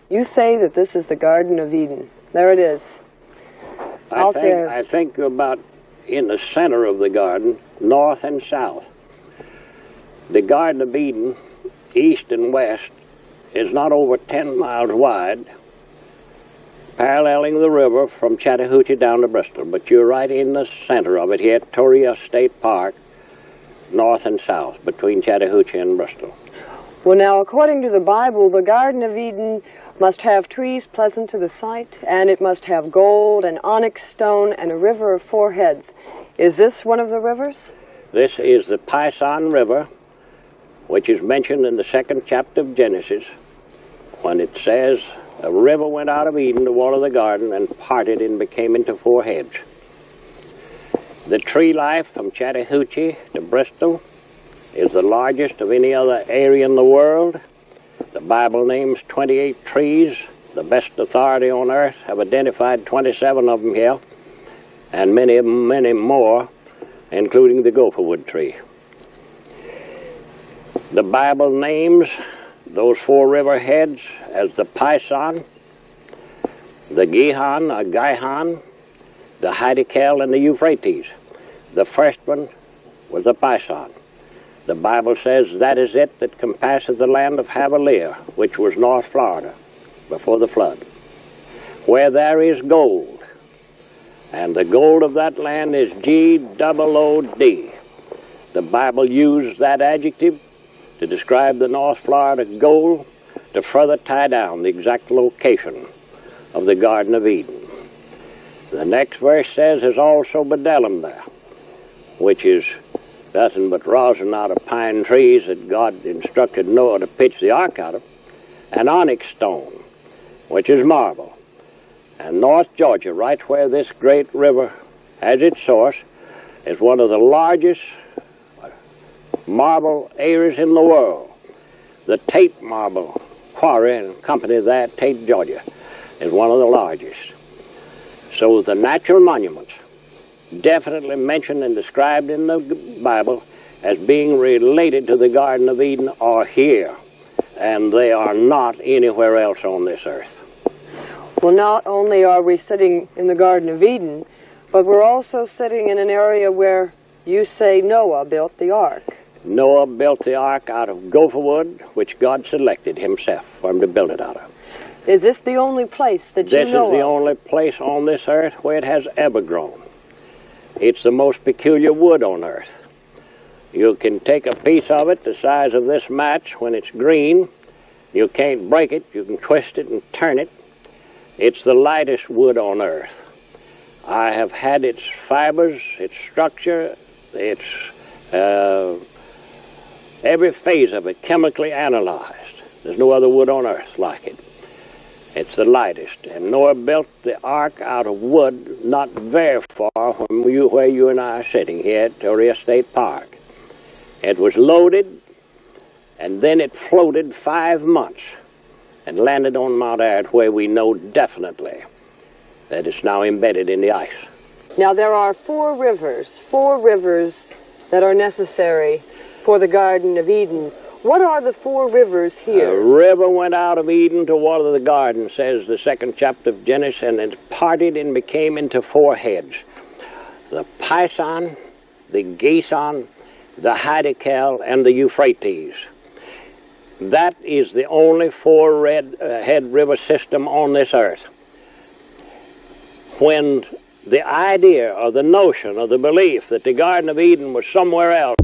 You say that this is the Garden of Eden. There it is. I think about in the center of the garden, north and south. The Garden of Eden, east and west, is not over 10 miles wide, paralleling the river from Chattahoochee down to Bristol. But you're right in the center of it here at Torrey State Park, north and south, between Chattahoochee and Bristol. Well, now, according to the Bible, the Garden of Eden must have trees pleasant to the sight, and it must have gold and onyx stone and a river of 4 heads. Is this one of the rivers? This is the Pison River, which is mentioned in the 2nd chapter of Genesis, when it says, a river went out of Eden to water the garden and parted and became into 4 heads. The tree life from Chattahoochee to Bristol is the largest of any other area in the world. The Bible names 28 trees. The best authority on earth have identified 27 of them here, and many more, including the gopherwood tree. The Bible names those 4 river heads as the Pison, the Gihon or Gihon, the Hiddekel, and the Euphrates. The first one was the Pison. The Bible says that is it that compasseth the land of Havilah, which was North Florida before the flood, where there is gold, and the gold of that land is G-O-O-D. The Bible used that adjective to describe the North Florida gold to further tie down the exact location of the Garden of Eden. The next verse says there's also bdellium there, which is nothing but rosin out of pine trees that God instructed Noah to pitch the ark out of, and onyx stone, which is marble. And North Georgia, right where this great river has its source, is one of the largest marble areas in the world. The Tate Marble Quarry and company there, Tate, Georgia, is one of the largest. So the natural monuments definitely mentioned and described in the Bible as being related to the Garden of Eden are here, and they are not anywhere else on this earth. Well, not only are we sitting in the Garden of Eden, but we're also sitting in an area where you say Noah built the ark. Noah built the ark out of gopher wood, which God selected himself for him to build it out of. Is this the only place that you know of? This is the only place on this earth where it has ever grown. It's the most peculiar wood on earth. You can take a piece of it the size of this match when it's green. You can't break it. You can twist it and turn it. It's the lightest wood on earth. I have had its fibers, its structure, its every phase of it chemically analyzed. There's no other wood on earth like it. It's the lightest. And Noah built the ark out of wood not very far from where you and I are sitting here at Torrey State Park. It was loaded, and then it floated 5 months and landed on Mount Ararat, where we know definitely that it's now embedded in the ice. Now there are 4 rivers that are necessary for the Garden of Eden. What are the 4 rivers here? A river went out of Eden to water the garden, says the 2nd chapter of Genesis, and it parted and became into 4 heads. The Pison, the Gihon, the Hiddekel, and the Euphrates. That is the only 4-head river system on this earth. When the idea or the notion or the belief that the Garden of Eden was somewhere else